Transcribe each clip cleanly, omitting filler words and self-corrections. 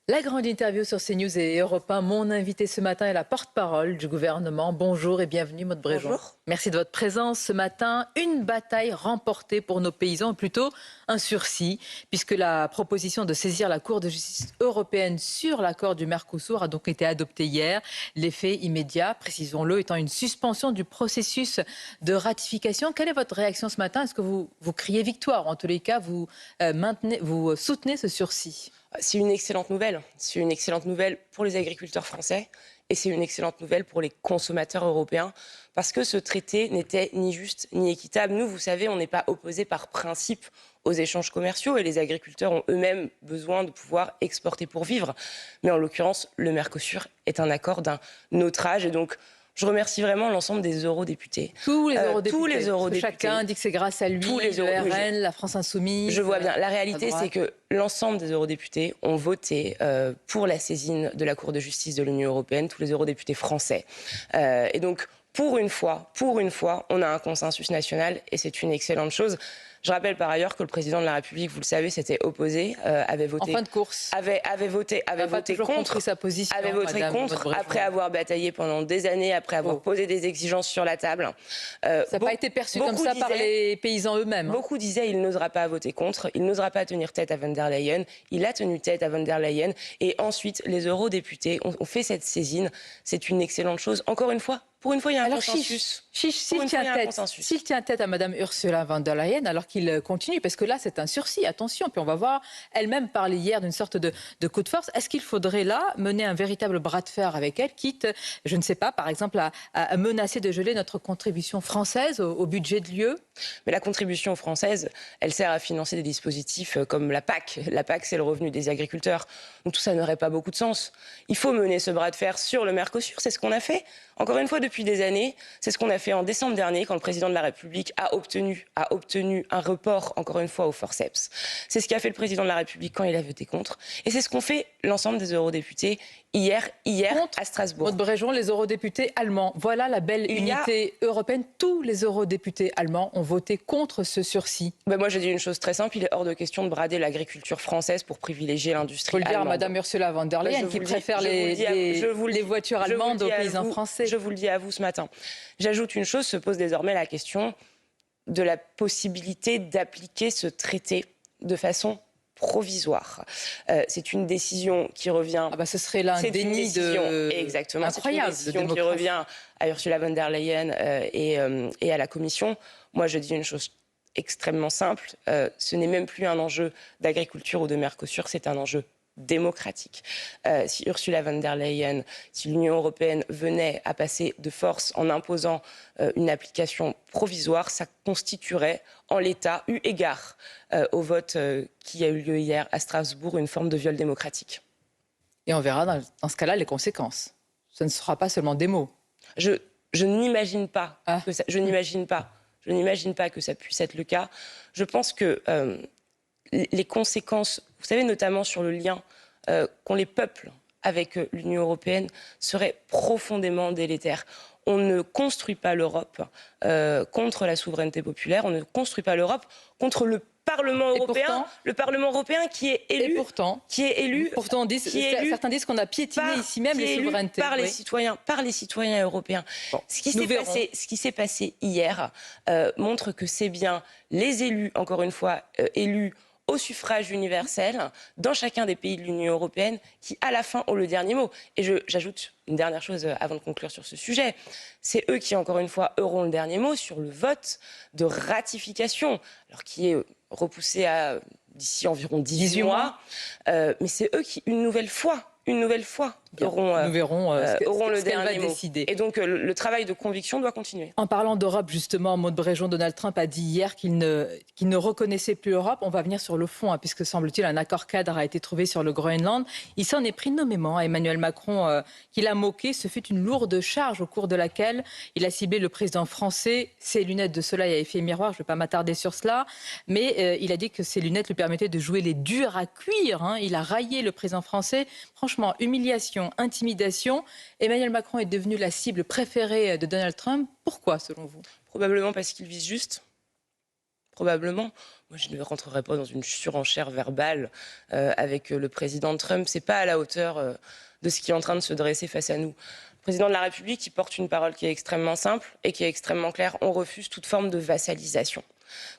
La grande interview sur CNews et Europe 1. Mon invité ce matin est la porte-parole du gouvernement. Bonjour et bienvenue, Maud Bréjon. Bonjour. Merci de votre présence ce matin. Une bataille remportée pour nos paysans, ou plutôt un sursis, puisque la proposition de saisir la Cour de justice européenne sur l'accord du Mercosur a donc été adoptée hier. L'effet immédiat, précisons-le, étant une suspension du processus de ratification. Quelle est votre réaction ce matin? Est-ce que vous criez victoire? En tous les cas, vous soutenez ce sursis? C'est une excellente nouvelle. C'est une excellente nouvelle pour les agriculteurs français et c'est une excellente nouvelle pour les consommateurs européens parce que ce traité n'était ni juste ni équitable. Nous, vous savez, on n'est pas opposés par principe aux échanges commerciaux et les agriculteurs ont eux-mêmes besoin de pouvoir exporter pour vivre. Mais en l'occurrence, le Mercosur est un accord d'un autre âge et donc je remercie vraiment l'ensemble des eurodéputés. Tous les eurodéputés. Tous les eurodéputés. Chacun dit que c'est grâce à lui, Tous les le RN, la France Insoumise. Je vois bien. La réalité, c'est que l'ensemble des eurodéputés ont voté pour la saisine de la Cour de justice de l'Union européenne, tous les eurodéputés français. Et donc, pour une fois, on a un consensus national et c'est une excellente chose. Je rappelle par ailleurs que le président de la République, vous le savez, s'était opposé, avait voté en fin de course, avait voté contre sa position, avait voté contre après avoir bataillé pendant des années, après avoir posé des exigences sur la table. Ça n'a pas été perçu comme ça par les paysans eux-mêmes. Beaucoup disaient il n'osera pas voter contre, il n'osera pas tenir tête à von der Leyen. Il a tenu tête à von der Leyen et ensuite les eurodéputés ont fait cette saisine. C'est une excellente chose. Encore une fois. Pour une fois, il y a un consensus. S'il tient tête à Mme Ursula von der Leyen, alors qu'il continue, parce que là, c'est un sursis, attention, puis on va voir, elle-même parler hier d'une sorte de coup de force. Est-ce qu'il faudrait là mener un véritable bras de fer avec elle, quitte, je ne sais pas, par exemple, à menacer de geler notre contribution française au budget de l'UE? Mais la contribution française, elle sert à financer des dispositifs comme la PAC. La PAC, c'est le revenu des agriculteurs. Donc tout ça n'aurait pas beaucoup de sens. Il faut mener ce bras de fer sur le Mercosur, c'est ce qu'on a fait. Encore une fois, depuis des années, c'est ce qu'on a fait en décembre dernier, quand le président de la République a obtenu un report, encore une fois, au forceps. C'est ce qu'a fait le président de la République quand il a voté contre. Et c'est ce qu'ont fait l'ensemble des eurodéputés hier à Strasbourg. Maud Bréjon, les eurodéputés allemands, voilà la belle unité européenne. Tous les eurodéputés allemands ont voté contre ce sursis. Moi, je dis une chose très simple, il est hors de question de brader l'agriculture française pour privilégier l'industrie allemande. Il faut le dire à Mme Ursula von der Leyen, qui préfère les voitures allemandes aux paysans français. Je vous le dis à vous ce matin. J'ajoute une chose, se pose désormais la question de la possibilité d'appliquer ce traité de façon provisoire. C'est une décision qui revient... ce serait là un déni exactement, incroyable. C'est une décision qui revient à Ursula von der Leyen et à la Commission. Moi, je dis une chose extrêmement simple. Ce n'est même plus un enjeu d'agriculture ou de Mercosur, c'est un enjeu démocratique. Si Ursula von der Leyen, si l'Union européenne venait à passer de force en imposant une application provisoire, ça constituerait en l'état, eu égard au vote qui a eu lieu hier à Strasbourg, une forme de viol démocratique. Et on verra dans ce cas-là les conséquences. Ce ne sera pas seulement des mots. Je n'imagine pas que ça, je n'imagine pas que ça puisse être le cas. Je pense que les conséquences, vous savez, notamment sur le lien qu'ont les peuples avec l'Union européenne, seraient profondément délétères. On ne construit pas l'Europe contre la souveraineté populaire, on ne construit pas l'Europe contre le Parlement européen, le Parlement européen qui est élu, certains disent qu'on a piétiné ici même les souverainetés par les citoyens européens. Ce qui s'est passé hier montre que c'est bien les élus, encore une fois élus au suffrage universel, dans chacun des pays de l'Union européenne, qui, à la fin, ont le dernier mot. Et j'ajoute une dernière chose avant de conclure sur ce sujet. C'est eux qui, encore une fois, auront le dernier mot sur le vote de ratification, alors qui est repoussé à d'ici environ 18 mois. Mais c'est eux qui, une nouvelle fois, auront le dernier mot. Décider. Et donc le travail de conviction doit continuer. En parlant d'Europe, justement, Maud Bréjon, Donald Trump a dit hier qu'il ne reconnaissait plus l'Europe. On va venir sur le fond, puisque semble-t-il un accord cadre a été trouvé sur le Groenland. Il s'en est pris nommément à Emmanuel Macron, qu'il a moqué. Ce fut une lourde charge au cours de laquelle il a ciblé le président français. Ses lunettes de soleil à effet miroir, je ne vais pas m'attarder sur cela, mais il a dit que ces lunettes lui permettaient de jouer les durs à cuire. Il a raillé le président français. Franchement, humiliation, intimidation. Emmanuel Macron est devenu la cible préférée de Donald Trump. Pourquoi, selon vous? Probablement parce qu'il vise juste. Probablement. Moi, je ne rentrerai pas dans une surenchère verbale avec le président Trump. C'est pas à la hauteur de ce qui est en train de se dresser face à nous. Le président de la République, il porte une parole qui est extrêmement simple et qui est extrêmement claire. On refuse toute forme de vassalisation,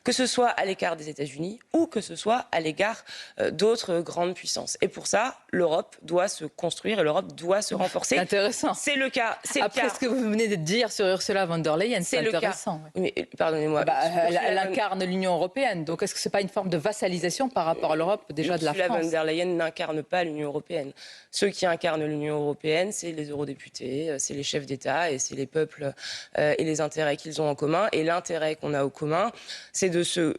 que ce soit à l'écart des États-Unis ou que ce soit à l'égard d'autres grandes puissances. Et pour ça, l'Europe doit se construire et l'Europe doit se renforcer. Intéressant. C'est le cas. Après ce que vous venez de dire sur Ursula von der Leyen, c'est intéressant. Mais pardonnez-moi. Elle incarne l'Union européenne. Donc est-ce que ce n'est pas une forme de vassalisation par rapport à l'Europe déjà de la France? Ursula von der Leyen n'incarne pas l'Union européenne. Ceux qui incarnent l'Union européenne, c'est les eurodéputés, c'est les chefs d'État et c'est les peuples et les intérêts qu'ils ont en commun. Et l'intérêt qu'on a au commun, c'est de se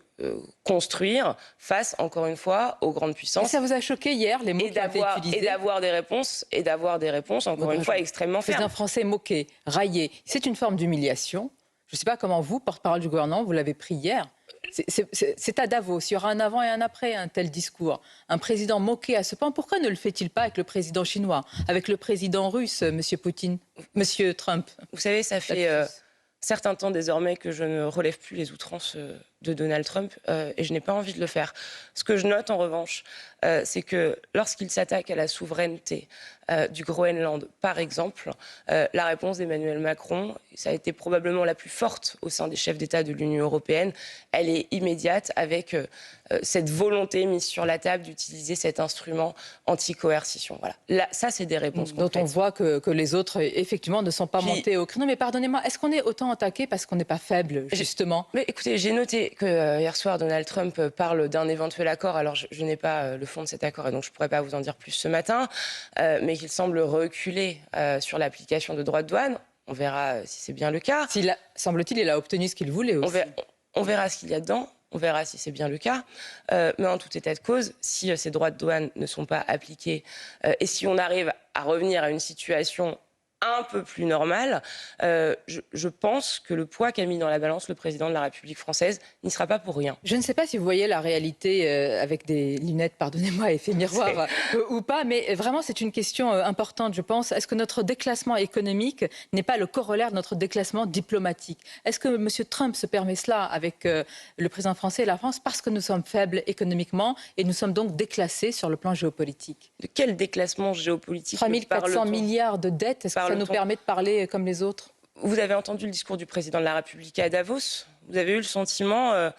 construire face, encore une fois, aux grandes puissances. Et ça vous a choqué hier, les mots qui ont été utilisés? Et d'avoir des réponses, encore une fois, extrêmement fermes. Le président français moqué, raillé, c'est une forme d'humiliation. Je ne sais pas comment vous, porte-parole du gouvernement, vous l'avez pris hier. C'est à Davos, il y aura un avant et un après un tel discours. Un président moqué à ce point, pourquoi ne le fait-il pas avec le président chinois, avec le président russe, M. Poutine, M. Trump? Vous savez, ça fait certain temps désormais que je ne relève plus les outrances de Donald Trump et je n'ai pas envie de le faire. Ce que je note en revanche, c'est que lorsqu'il s'attaque à la souveraineté du Groenland, par exemple, la réponse d'Emmanuel Macron, ça a été probablement la plus forte au sein des chefs d'État de l'Union européenne. Elle est immédiate avec cette volonté mise sur la table d'utiliser cet instrument anti-coercition. Voilà. Là, ça, c'est des réponses concrètes. Dont on voit que les autres, effectivement, ne sont pas montés au créneau. Mais pardonnez-moi, est-ce qu'on est autant attaqué parce qu'on n'est pas faible, justement? Mais écoutez, j'ai noté que hier soir, Donald Trump parle d'un éventuel accord. Alors, je n'ai pas le fond de cet accord et donc je ne pourrais pas vous en dire plus ce matin. Mais qu'il semble reculer sur l'application de droits de douane. On verra si c'est bien le cas. Semble-t-il, il a obtenu ce qu'il voulait aussi. On verra ce qu'il y a dedans. On verra si c'est bien le cas. Mais en tout état de cause, si ces droits de douane ne sont pas appliqués et si on arrive à revenir à une situation un peu plus normale, je pense que le poids qu'a mis dans la balance le président de la République française n'y sera pas pour rien. Je ne sais pas si vous voyez la réalité avec des lunettes, pardonnez-moi, effet miroir ou pas, mais vraiment c'est une question importante, je pense. Est-ce que notre déclassement économique n'est pas le corollaire de notre déclassement diplomatique? Est-ce que M. Trump se permet cela avec le président français et la France parce que nous sommes faibles économiquement et nous sommes donc déclassés sur le plan géopolitique? De quel déclassement géopolitique? 3 400 milliards de dettes, est-ce que ça nous permet de parler comme les autres? Vous avez entendu le discours du président de la République à Davos? Vous avez eu le sentiment,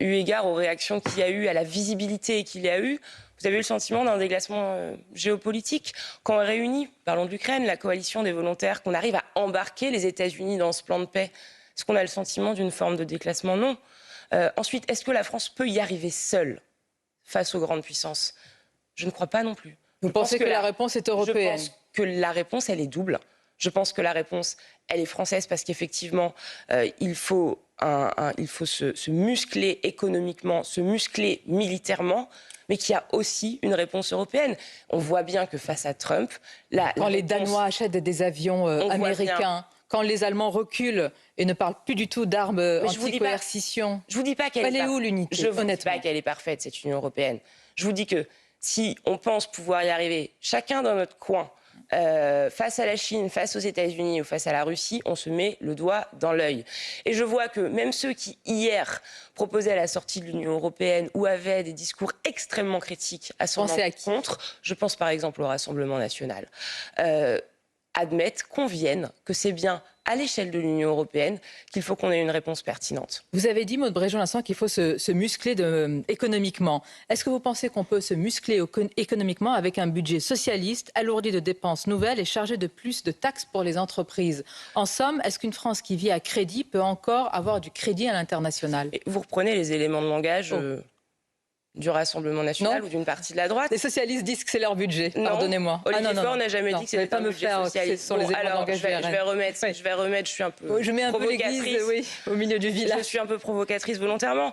eu égard aux réactions qu'il y a eu, à la visibilité qu'il y a eu, vous avez eu le sentiment d'un déclassement géopolitique? Quand on réunit, parlons de l'Ukraine, la coalition des volontaires, qu'on arrive à embarquer les États-Unis dans ce plan de paix, est-ce qu'on a le sentiment d'une forme de déclassement? Non. Ensuite, est-ce que la France peut y arriver seule face aux grandes puissances? Je ne crois pas non plus. Vous pensez que la réponse est européenne? Je pense que la réponse, elle est double. Je pense que la réponse, elle est française parce qu'effectivement, il faut se muscler économiquement, se muscler militairement, mais qu'il y a aussi une réponse européenne. On voit bien que face à Trump... Quand les Danois achètent des avions américains, quand les Allemands reculent et ne parlent plus du tout d'armes anti-coercition... Je ne vous dis pas qu'elle est où l'unité? Je ne vous dis pas qu'elle est parfaite, cette Union européenne. Je vous dis que si on pense pouvoir y arriver, chacun dans notre coin, face à la Chine, face aux États-Unis ou face à la Russie, on se met le doigt dans l'œil. Et je vois que même ceux qui, hier, proposaient la sortie de l'Union européenne ou avaient des discours extrêmement critiques à son encontre, je pense par exemple au Rassemblement national, admettent, conviennent que c'est bien à l'échelle de l'Union européenne qu'il faut qu'on ait une réponse pertinente. Vous avez dit, Maud Bréjon, l'instant qu'il faut se muscler économiquement. Est-ce que vous pensez qu'on peut se muscler économiquement avec un budget socialiste, alourdi de dépenses nouvelles et chargé de plus de taxes pour les entreprises? En somme, est-ce qu'une France qui vit à crédit peut encore avoir du crédit à l'international? Vous reprenez les éléments de langage du Rassemblement national ou d'une partie de la droite. Les socialistes disent que c'est leur budget, pardonnez-moi. Olivier Faure n'a jamais dit que c'était un budget socialiste. Sur les je vais remettre, je suis un peu je mets un peu l'église au milieu du village. Je suis un peu provocatrice volontairement.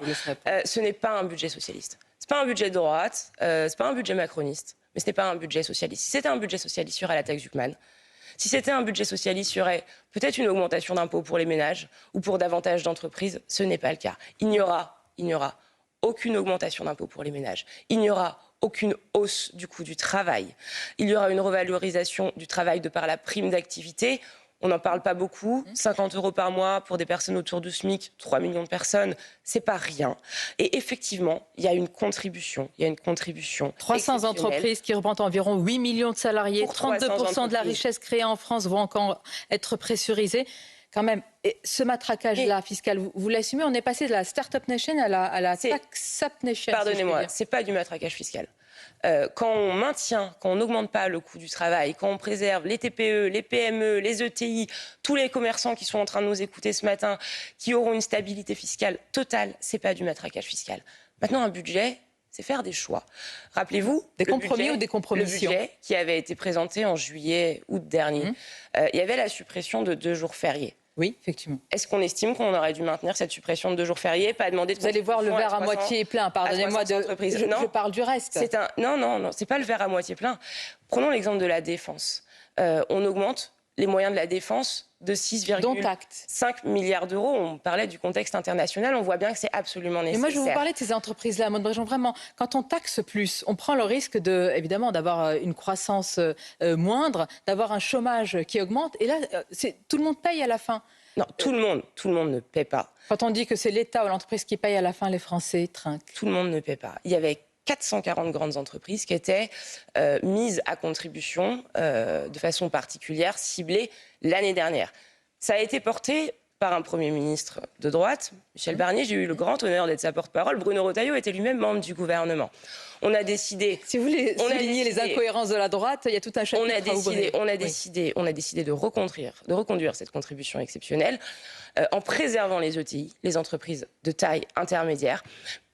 Ce n'est pas un budget socialiste. Ce n'est pas un budget de droite, ce n'est pas un budget macroniste, mais ce n'est pas un budget socialiste. Si c'était un budget socialiste, il y aurait la taxe Zuckman. Si c'était un budget socialiste, il y aurait peut-être une augmentation d'impôts pour les ménages ou pour davantage d'entreprises. Ce n'est pas le cas. Il n'y aura aucune augmentation d'impôts pour les ménages. Il n'y aura aucune hausse du coût du travail. Il y aura une revalorisation du travail de par la prime d'activité. On n'en parle pas beaucoup. 50 € par mois pour des personnes autour du SMIC, 3 millions de personnes, c'est pas rien. Et effectivement, il y a une contribution. 300 entreprises qui représentent environ 8 millions de salariés. 32% de la richesse créée en France vont encore être pressurisés. Quand même, et ce matraquage-là fiscal, vous l'assumez? On est passé de la Start-up Nation à la Tax-up Nation. Pardonnez-moi, c'est pas du matraquage fiscal. Quand on maintient, quand on n'augmente pas le coût du travail, quand on préserve les TPE, les PME, les ETI, tous les commerçants qui sont en train de nous écouter ce matin, qui auront une stabilité fiscale totale, c'est pas du matraquage fiscal. Maintenant, un budget, c'est faire des choix. Rappelez-vous, des compromis ou des compromissions. Le budget qui avait été présenté en juillet-août dernier, il y avait la suppression de 2 jours fériés. Oui, effectivement. Est-ce qu'on estime qu'on aurait dû maintenir cette suppression de 2 jours fériés, pas demander de... Vous allez voir le verre à moitié plein, pardonnez-moi, je parle du reste. Non, c'est pas le verre à moitié plein. Prenons l'exemple de la défense. On augmente les moyens de la défense de 6,5 milliards d'euros. On parlait du contexte international, on voit bien que c'est absolument nécessaire. Mais moi, je vais vous parler de ces entreprises-là, Maud Brejon. Vraiment, quand on taxe plus, on prend le risque évidemment, d'avoir une croissance moindre, d'avoir un chômage qui augmente. Et là, tout le monde paye à la fin. Non, tout le monde ne paie pas. Quand on dit que c'est l'État ou l'entreprise qui paye à la fin, les Français trinquent. Tout le monde ne paie pas. Il y avait 440 grandes entreprises qui étaient mises à contribution de façon particulière, ciblée l'année dernière. Ça a été porté par un Premier ministre de droite, Michel Barnier. J'ai eu le grand honneur d'être sa porte-parole. Bruno Retailleau était lui-même membre du gouvernement. On a décidé... Si vous voulez souligner les incohérences de la droite, il y a tout un chapitre à ouvrir. On a décidé de reconduire cette contribution exceptionnelle en préservant les ETI, les entreprises de taille intermédiaire.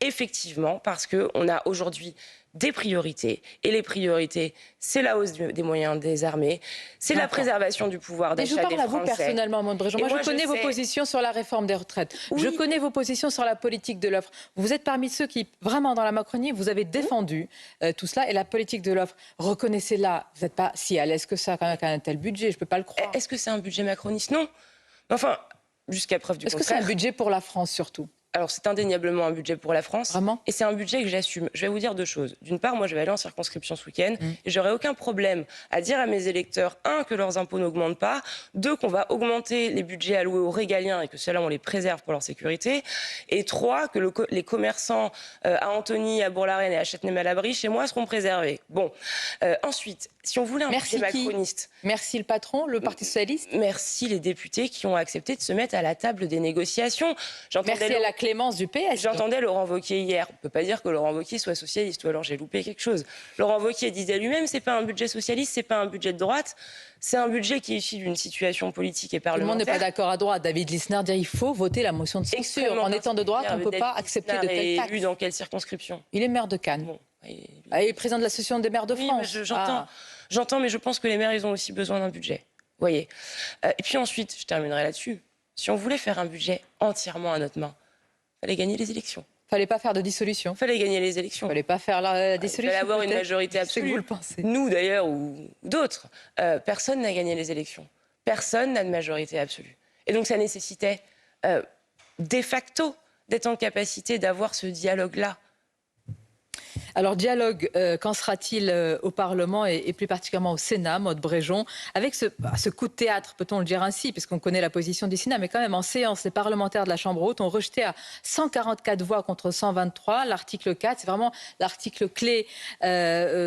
Effectivement, parce qu'on a aujourd'hui des priorités. Et les priorités, c'est la hausse des moyens des armées, c'est la préservation du pouvoir d'achat des Français. Je parle à vous personnellement, Maud Brejon. Moi, je connais vos positions sur la réforme des retraites. Oui. Je connais vos positions sur la politique de l'offre. Vous êtes parmi ceux qui, vraiment, dans la Macronie, vous avez défendu tout cela. Et la politique de l'offre, reconnaissez-la, vous n'êtes pas si à l'aise que ça quand même avec un tel budget. Je ne peux pas le croire. Est-ce que c'est un budget macroniste? Non. Enfin, jusqu'à preuve du contraire. Est-ce que c'est un budget pour la France, surtout? Alors, c'est indéniablement un budget pour la France. Vraiment? Et c'est un budget que j'assume. Je vais vous dire 2 choses. D'une part, moi, je vais aller en circonscription ce week-end et j'aurai aucun problème à dire à mes électeurs, 1, que leurs impôts n'augmentent pas, 2, qu'on va augmenter les budgets alloués aux régaliens et que ceux-là, on les préserve pour leur sécurité, et 3, que les commerçants à Antony, à Bourg-la-Reine et à Châtenay-Malabry, chez moi, seront préservés. Bon. Ensuite, si on voulait un budget macroniste... Merci le patron, le Parti socialiste. Merci les députés qui ont accepté de se mettre à la table des négociations. Merci à la clémence du PS. J'entendais Laurent Wauquiez hier. On ne peut pas dire que Laurent Wauquiez soit socialiste, ou alors j'ai loupé quelque chose. Laurent Wauquiez disait lui-même, c'est pas un budget socialiste, c'est pas un budget de droite, c'est un budget qui est issu d'une situation politique et parlementaire. Tout le monde n'est pas d'accord à droite. David Lisnard dit il faut voter la motion de censure. En étant de droite, on ne peut pas accepter de telles taxes. Élu dans quelle circonscription? Il est maire de Cannes. Bon, il est président de l'association des maires de France. J'entends, mais je pense que les maires, ils ont aussi besoin d'un budget. Voyez. Et puis ensuite, je terminerai là-dessus. Si on voulait faire un budget entièrement à notre main, il fallait gagner les élections. Fallait pas faire de dissolution. Fallait gagner les élections. Fallait pas faire la dissolution. Fallait avoir une majorité absolue. Vous le pensez. Nous d'ailleurs ou d'autres, personne n'a gagné les élections. Personne n'a de majorité absolue. Et donc ça nécessitait de facto d'être en capacité d'avoir ce dialogue-là. Alors, dialogue, qu'en sera-t-il au Parlement et plus particulièrement au Sénat, Maud Brejon, avec ce coup de théâtre, peut-on le dire ainsi, puisqu'on connaît la position du Sénat, mais quand même en séance, les parlementaires de la Chambre haute ont rejeté à 144 voix contre 123 l'article 4. C'est vraiment l'article clé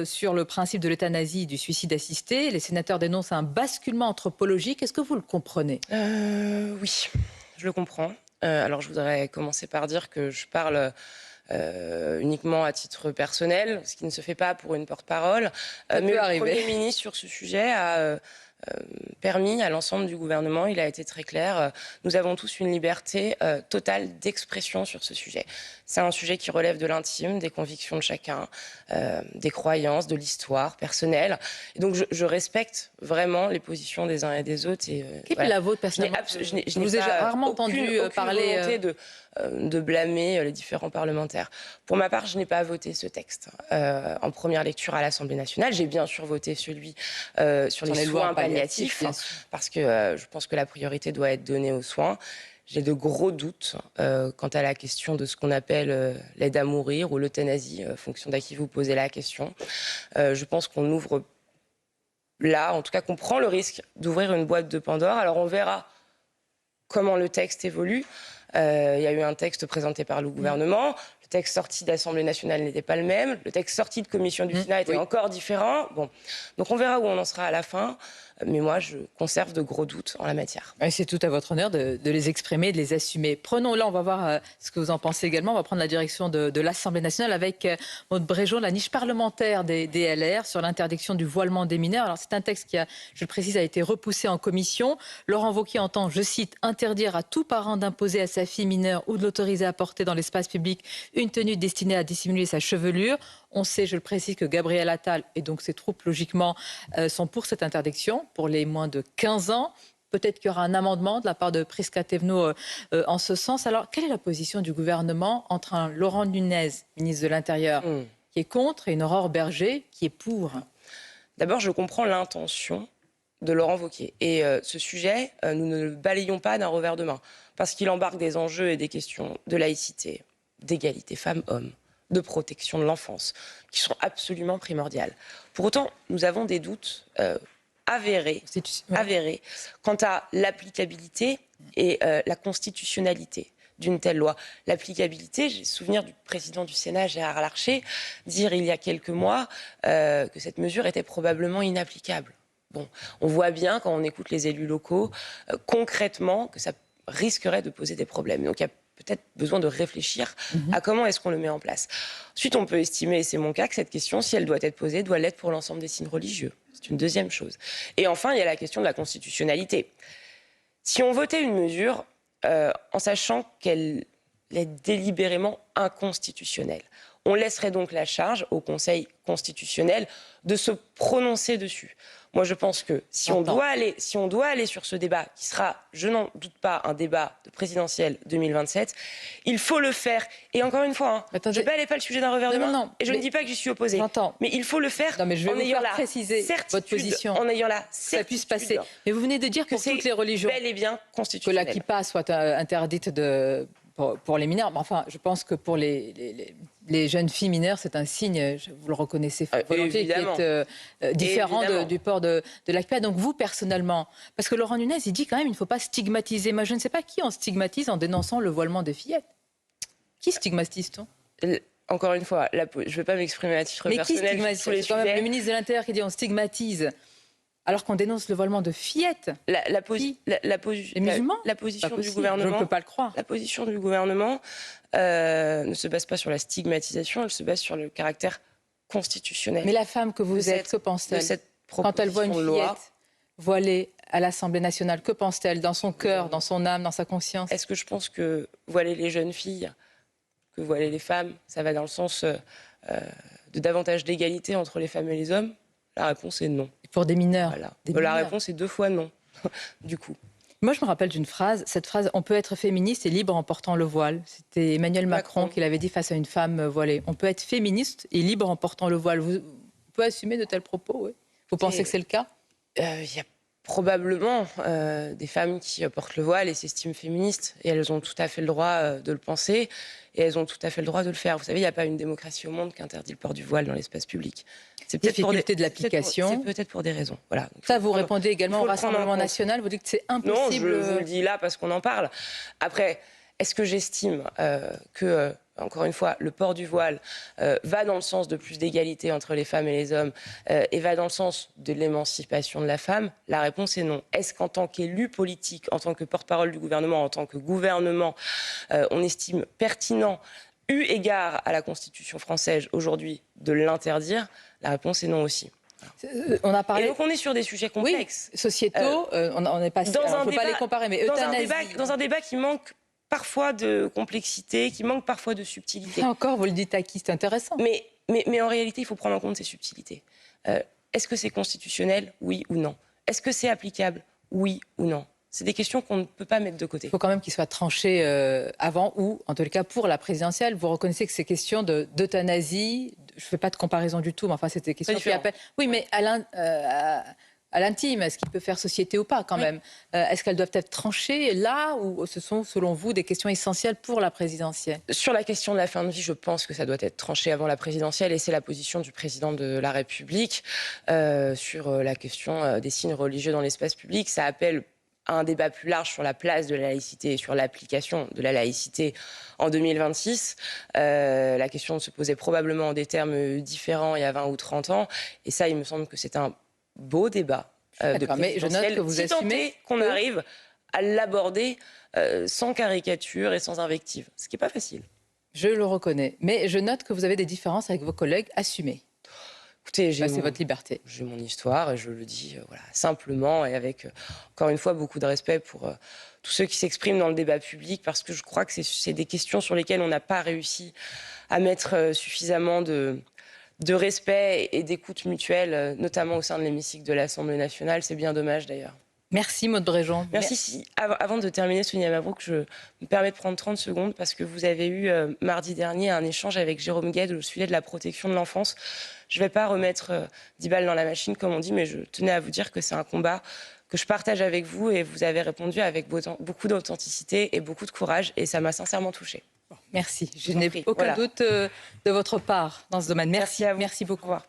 sur le principe de l'euthanasie, du suicide assisté. Les sénateurs dénoncent un basculement anthropologique. Est-ce que vous le comprenez? Oui, je le comprends. Alors, je voudrais commencer par dire que je parle... uniquement à titre personnel, ce qui ne se fait pas pour une porte-parole. Mais le Premier ministre, sur ce sujet, a permis à l'ensemble du gouvernement, il a été très clair, nous avons tous une liberté totale d'expression sur ce sujet. C'est un sujet qui relève de l'intime, des convictions de chacun, des croyances, de l'histoire personnelle. Et donc je respecte vraiment les positions des uns et des autres. Quelle est la vôtre personnellement? Je vous ai rarement entendu parler de blâmer les différents parlementaires. Pour ma part, je n'ai pas voté ce texte en première lecture à l'Assemblée nationale. J'ai bien sûr voté celui sur les soins palliatifs, parce que je pense que la priorité doit être donnée aux soins. J'ai de gros doutes quant à la question de ce qu'on appelle l'aide à mourir ou l'euthanasie, en fonction d'à qui vous posez la question. Je pense qu'on ouvre là, en tout cas, qu'on prend le risque d'ouvrir une boîte de Pandore. Alors on verra comment le texte évolue. Il y a eu un texte présenté par le gouvernement. Le texte sorti d'Assemblée nationale n'était pas le même. Le texte sorti de commission du Sénat était encore différent. Bon. Donc on verra où on en sera à la fin. Mais moi, je conserve de gros doutes en la matière. Et c'est tout à votre honneur de les exprimer, de les assumer. Prenons, là, on va voir ce que vous en pensez également. On va prendre la direction de l'Assemblée nationale avec Maud Bréjon, la niche parlementaire des LR sur l'interdiction du voilement des mineurs. Alors c'est un texte qui, je le précise, a été repoussé en commission. Laurent Wauquiez entend, je cite, interdire à tout parent d'imposer à sa fille mineure ou de l'autoriser à porter dans l'espace public une tenue destinée à dissimuler sa chevelure. On sait, je le précise, que Gabriel Attal et donc ses troupes, logiquement, sont pour cette interdiction pour les moins de 15 ans. Peut-être qu'il y aura un amendement de la part de Prisca Thévenot en ce sens. Alors, quelle est la position du gouvernement entre un Laurent Nunez, ministre de l'Intérieur, qui est contre, et une Aurore Berger, qui est pour? D'abord, je comprends l'intention de Laurent Wauquiez. Et ce sujet, nous ne le balayons pas d'un revers de main, parce qu'il embarque des enjeux et des questions de laïcité, d'égalité femmes-hommes, de protection de l'enfance, qui sont absolument primordiales. Pour autant, nous avons des doutes avérés quant à l'applicabilité et la constitutionnalité d'une telle loi. L'applicabilité, j'ai souvenir du président du Sénat, Gérard Larcher, dire il y a quelques mois que cette mesure était probablement inapplicable. Bon, on voit bien, quand on écoute les élus locaux, concrètement, que ça risquerait de poser des problèmes. Donc il y a peut-être besoin de réfléchir à comment est-ce qu'on le met en place. Ensuite, on peut estimer, et c'est mon cas, que cette question, si elle doit être posée, doit l'être pour l'ensemble des signes religieux. C'est une deuxième chose. Et enfin, il y a la question de la constitutionnalité. Si on votait une mesure en sachant qu'elle est délibérément inconstitutionnelle, on laisserait donc la charge au Conseil constitutionnel de se prononcer dessus. Moi, je pense que si on doit aller sur ce débat, qui sera, je n'en doute pas, un débat de présidentiel 2027, il faut le faire. Et encore une fois, je ne balaye pas le sujet d'un revers de main, et je ne dis pas que j'y suis opposée. Mais il faut le faire en ayant la préciser votre position, en ayant la certitude, ça puisse passer. Mais vous venez de dire que pour toutes les religions, bel et bien constitutionnel, que la kippa soit interdite pour les mineurs. Mais enfin, je pense que pour les jeunes filles mineures, c'est un signe, vous le reconnaissez volontiers, qui est différent du port de la kippa. Donc vous, personnellement, parce que Laurent Nunez, il dit quand même il ne faut pas stigmatiser. Moi, je ne sais pas qui on stigmatise en dénonçant le voilement des fillettes. Qui stigmatise-t-on ? Encore une fois, je ne vais pas m'exprimer à titre personnel. Mais qui stigmatise ? C'est quand même le ministre de l'Intérieur qui dit on stigmatise. Alors qu'on dénonce le voilement de fillettes. La position du gouvernement, je ne peux pas le croire. La position du gouvernement ne se base pas sur la stigmatisation, elle se base sur le caractère constitutionnel. Mais la femme que vous êtes, que pense-t-elle quand elle voit une fillette voilée à l'Assemblée nationale? Que pense-t-elle dans son cœur, dans son âme, dans sa conscience? Est-ce que je pense que voiler les jeunes filles, que voiler les femmes, ça va dans le sens de davantage d'égalité entre les femmes et les hommes? La réponse est non. Pour des mineurs, La réponse est 2 fois non, du coup. Moi, je me rappelle d'une phrase, cette phrase « On peut être féministe et libre en portant le voile ». C'était Emmanuel Macron qui l'avait dit face à une femme voilée. On peut être féministe et libre en portant le voile. Vous pouvez assumer de tels propos, oui? Vous pensez que c'est le cas? Il y a probablement des femmes qui portent le voile et s'estiment féministes. Et elles ont tout à fait le droit de le penser. Et elles ont tout à fait le droit de le faire. Vous savez, il n'y a pas une démocratie au monde qui interdit le port du voile dans l'espace public. C'est peut-être de l'application. C'est peut-être pour des raisons. Voilà. Ça, vous répondez également au Rassemblement national. Vous dites que c'est impossible. Non, je vous le dis là parce qu'on en parle. Après, est-ce que j'estime que, encore une fois, le port du voile va dans le sens de plus d'égalité entre les femmes et les hommes et va dans le sens de l'émancipation de la femme? La réponse est non. Est-ce qu'en tant qu'élu politique, en tant que porte-parole du gouvernement, en tant que gouvernement, on estime pertinent, eu égard à la Constitution française aujourd'hui, de l'interdire? La réponse est non aussi. On a parlé. Et donc on est sur des sujets complexes. Oui, sociétaux, on n'est pas. On ne peut pas les comparer, mais euthanasie. Dans un débat qui manque parfois de complexité, qui manque parfois de subtilité. Là encore, vous le dites à qui? C'est intéressant. Mais en réalité, il faut prendre en compte ces subtilités. Est-ce que c'est constitutionnel? Oui ou non? Est-ce que c'est applicable? Oui ou non? C'est des questions qu'on ne peut pas mettre de côté. Il faut quand même qu'il soit tranché avant ou, en tout cas, pour la présidentielle. Vous reconnaissez que ces questions d'euthanasie, je ne fais pas de comparaison du tout, mais enfin, c'est des questions qui appellent... Oui, mais Alain, à l'intime. Est-ce qu'il peut faire société ou pas, quand même? Est-ce qu'elles doivent être tranchées là, ou ce sont, selon vous, des questions essentielles pour la présidentielle? Sur la question de la fin de vie, je pense que ça doit être tranché avant la présidentielle et c'est la position du président de la République. Sur la question des signes religieux dans l'espace public, ça appelle un débat plus large sur la place de la laïcité et sur l'application de la laïcité en 2026. La question se posait probablement en des termes différents il y a 20 ou 30 ans. Et ça, il me semble que c'est un beau débat de mais je note que vous si tant assumez est qu'on arrive à l'aborder sans caricature et sans invective, ce qui n'est pas facile. Je le reconnais, mais je note que vous avez des différences avec vos collègues assumées. Écoutez, c'est votre liberté. J'ai mon histoire et je le dis voilà, simplement et avec, encore une fois, beaucoup de respect pour tous ceux qui s'expriment dans le débat public, parce que je crois que c'est des questions sur lesquelles on n'a pas réussi à mettre suffisamment de respect et d'écoute mutuelle, notamment au sein de l'hémicycle de l'Assemblée nationale. C'est bien dommage d'ailleurs. Merci Maude Bréjon. Merci. Avant de terminer, Sonia Mabrouk, je me permets de prendre 30 secondes parce que vous avez eu mardi dernier un échange avec Jérôme Gued au sujet de la protection de l'enfance. Je ne vais pas remettre 10 balles dans la machine, comme on dit, mais je tenais à vous dire que c'est un combat que je partage avec vous et vous avez répondu avec beaucoup d'authenticité et beaucoup de courage et ça m'a sincèrement touchée. Merci. Je n'ai aucun doute de votre part dans ce domaine. Merci. Merci à vous. Merci beaucoup. Au revoir.